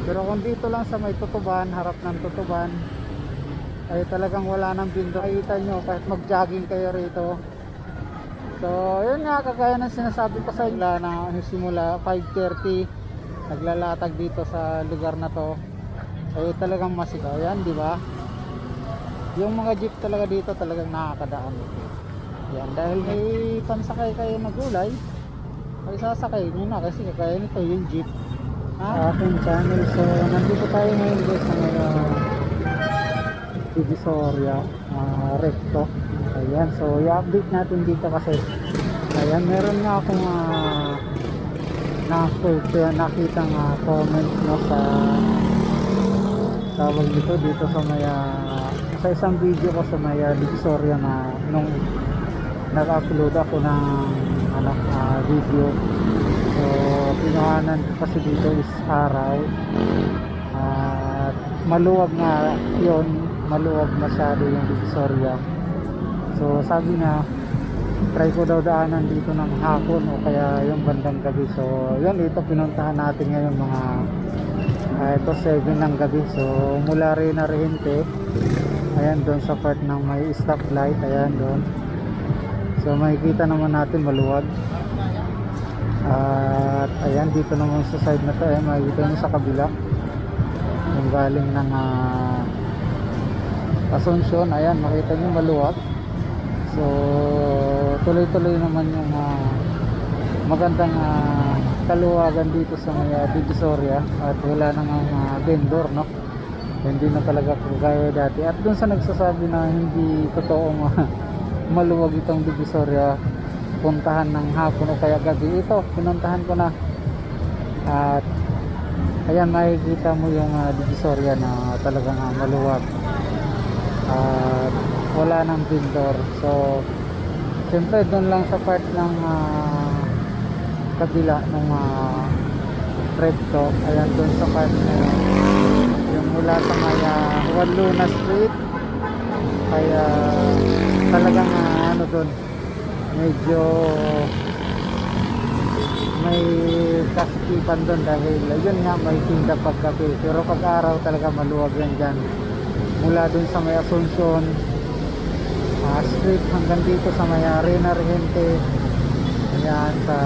Pero kung dito lang sa may Tutuban, harap ng Tutuban, ay talagang wala nang bindo. Makita nyo kahit mag-jogging kayo rito. So yun nga, kagaya ng sinasabi ko sa inyo na simula 5:30 naglalatag dito sa lugar na to, ay talagang masigaw yan, di ba? Yung mga jeep talaga dito talagang nakakadaan yan, dahil may pansakay kayo na gulay ay sasakay nyo na, kasi kagaya nito yung jeep aking channel. So nandito tayo ngayon guys sa may Divisoria Recto. Ayan, so i-update natin dito kasi ayan, meron nga akong nakita comment no, sa tawag dito sa may sa isang video ko sa may Divisoria na nung nag-upload ako ng video. So pinuhanan ko kasi dito is araw at maluwag nga yun, maluwag masyado yung Divisoria. So sabi nga try ko daw daanan dito ng hapon o kaya yung bandang gabi. So yun, dito pinuntahan natin ngayon mga ito 7 ng gabi. So mula Reyna Rehente, ayan doon sa part ng may stoplight, ayan doon. So makikita naman natin maluwag. At ayan dito naman sa side na to, ayan makikita nyo sa kabila yung galing ng Asuncion, ayan makita nyo maluwag. So tuloy-tuloy naman yung magandang kaluwagan dito sa may Divisoria at wala nang vendor, no? Hindi na talaga kagaya dati. At dun sa nagsasabi na hindi totoong maluwag itong Divisoria, puntahan ng hapon o kaya gabi, ito pinuntahan ko na at ayan makikita mo yung Divisoria na talagang maluwag at wala nang vendor. So siyempre doon lang sa part ng kabila ng Recto, ayan doon sa part na yung mula sa may Juan Luna Street, kaya talagang doon medyo may kaskipan doon dahil yun nga may tinda paggabi, pero pag araw talaga maluwag yan dyan mula doon sa may Asuncion Street hanggang dito sa may Reyna Rehente, ayan sa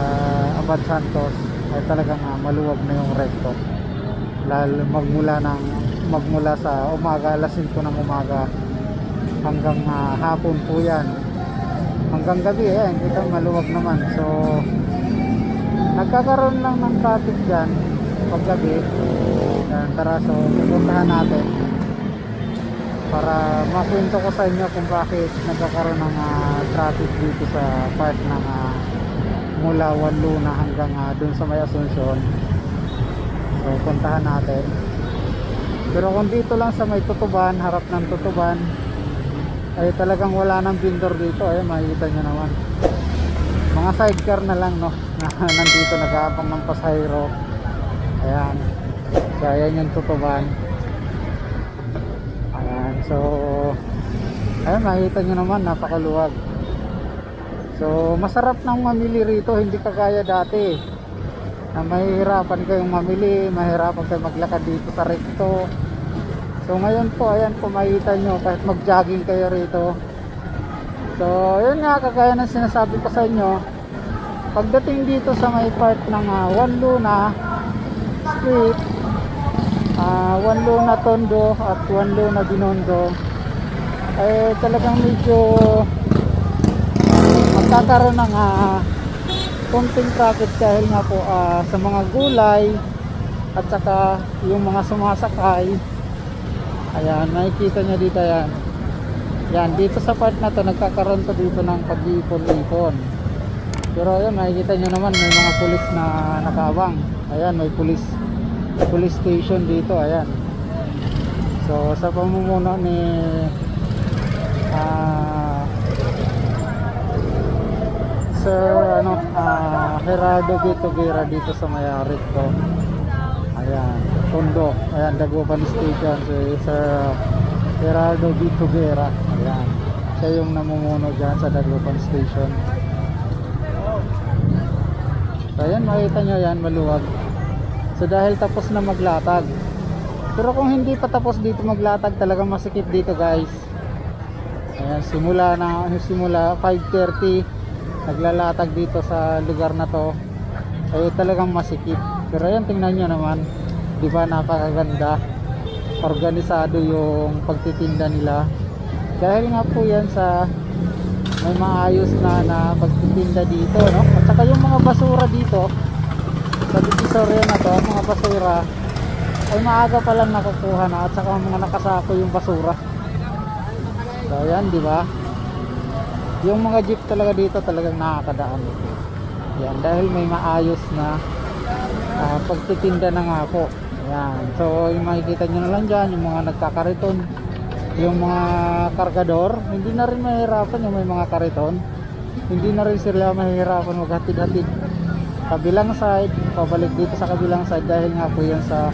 Abad Santos, ay talagang maluwag na yung Recto. Lalo magmula sa umaga, alas 5 ng umaga hanggang hapon po yan, hanggang gabi, ayan kita maluwag naman. So nagkakaroon lang ng traffic dyan pag gabi. Tara, so pupuntahan natin para makwento ko sa inyo kung bakit nagkakaroon ng traffic dito sa part ng mula Juan Luna hanggang dun sa may Asuncion. So puntahan natin. Pero kung dito lang sa may Tutuban, harap ng Tutuban, ay talagang wala nang vendor dito. Ay makikita nyo naman mga sidecar na lang, no, na nandito nag-aabang ng pasahero. Ayan, so ayan yung Tutuban. So ayun makikita nyo naman napakaluwag. So masarap nang mamili rito, hindi kagaya dati na mahihirapan kayong mamili, mahirapan kayong maglakad dito sa Recto. So ngayon po, ayan po makikita nyo kahit mag-jogging kayo rito. So yun nga, kagaya ng sinasabi ko sa inyo, pagdating dito sa may part ng Juan Luna Street, Juan Luna Tondo at Juan Luna Binondo, ay talagang medyo magkakaroon ng konting traffic dahil nga po sa mga gulay at saka yung mga sumasakay. Ayan nakikita nyo dito, yan dito sa part na to nagkakaroon to dito ng pag-iipon-ipon. Pero ayan makikita nyo naman may mga pulis na nakaabang. Ayan may police station dito, ayan. So sa pamumuno ni Sir Gerardo Vitugera dito sa may Recto, ayan Tondo, ayan Dagupan Station, si Sir Gerardo Vitugera, ayan siya yung namumuno dyan sa Dagupan Station. So ayan makita nyo yan maluwag. So dahil tapos na maglatag, Pero kung hindi pa tapos dito maglatag, talagang masikip dito guys. Ayan, simula 5:30 naglalatag dito sa lugar na to, ay talagang masikip. Pero ayan, tingnan nyo naman, di ba, napakaganda, organisado yung pagtitinda nila. Dahil nga po yan sa may maayos na pagtitinda dito, no? At saka yung mga basura dito sa Divisoria na to, mga basura ay maaga pa lang nakukuha na, at saka mga nakasako yung basura. So ayan, di ba? Yung mga jeep talaga dito talagang nakakadaan. Yan, dahil may maayos na pagtitinda na nga po. Yan. So yung makikita nyo na lang dyan, yung mga nagkakariton, yung mga kargador, hindi na rin mahirapan yung may mga kariton. Hindi na rin sila mahirapan maghatid-hatid kabilang side, pabalik dito sa kabilang side, dahil nga po yan sa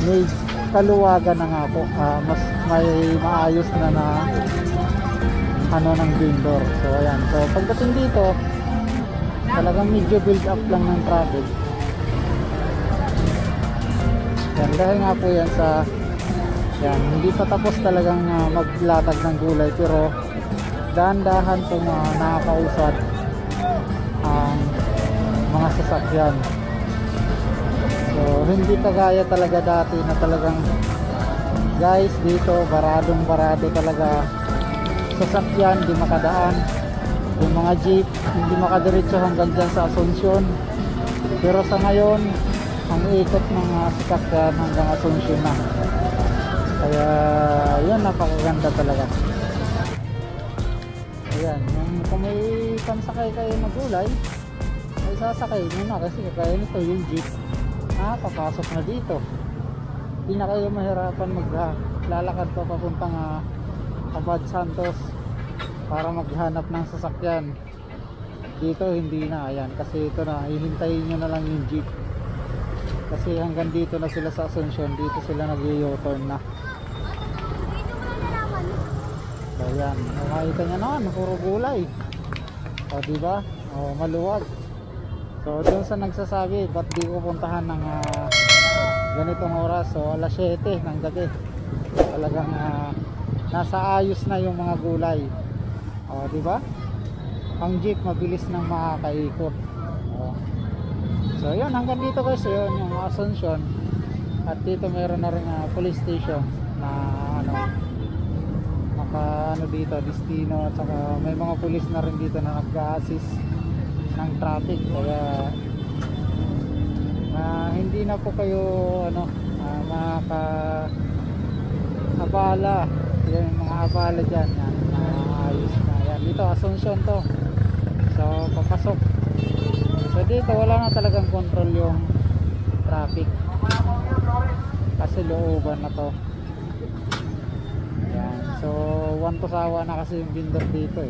may kaluwagan na nga po, mas may maayos na ano ng vendor. So ayan, so pagdating dito talagang medyo build up lang ng traffic yan, dahil nga po yan sa yan, hindi pa tapos talagang maglatag ng gulay, pero dahan-dahan po nakakausad ang mga sasakyan. So hindi kagaya talaga dati na talagang guys dito baradong barado talaga, sasakyan di makadaan, yung mga jeep hindi makadiretso hanggang dyan sa Asuncion. Pero sa ngayon ang ikot ng sasakyan hanggang Asuncion na, kaya yan, napakaganda talaga. Ayan, kung may pansakay kayo na gulay ay sasakay nyo na, kasi kaya nito yung jeep papasok na dito, hindi na kayo mahirapan maglalakad pa papuntang Abad Santos para maghanap ng sasakyan. Dito hindi na, ayan, kasi ito na, hihintayin nyo na lang yung jeep, kasi hanggang dito na sila sa Asuncion, dito sila nag-u-turn na. So ayan, makikita nyo naman, puro gulay, o diba, o maluwag. So doon sa nagsasabi ba't di ko puntahan ng ganitong oras, so alas 7 ng gabi, talagang nasa ayos na yung mga gulay, o diba, ang jeep mabilis nang makakaikot. So yun, hanggang dito guys, yun yung Asuncion. At dito meron na rin police station na naka dito, destino, at saka may mga police na rin dito na nag-assist ng traffic, kaya hindi na po kayo makaka-abala, yung mga abala dyan, ayos na yan. Dito Asuncion to, so papasok, so dito wala na talagang control yung traffic kasi looban na to. Yan. So one to sawa na kasi yung vendor dito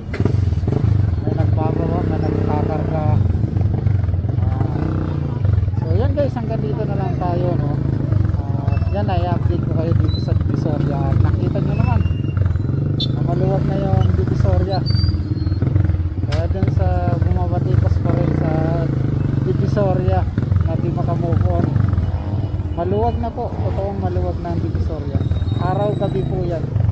may nagbabawa na nagkakarga. So yan guys, hanggang dito na lang tayo, no? Yan, i-update ko kayo dito sa Divisoria. Nakita nyo naman maluwag na yung Divisoria, kaya dun sa bumabatikos pa rin sa Divisoria na di makamove on, maluwag na po, totoong maluwag na ang Divisoria, araw gabi po yan.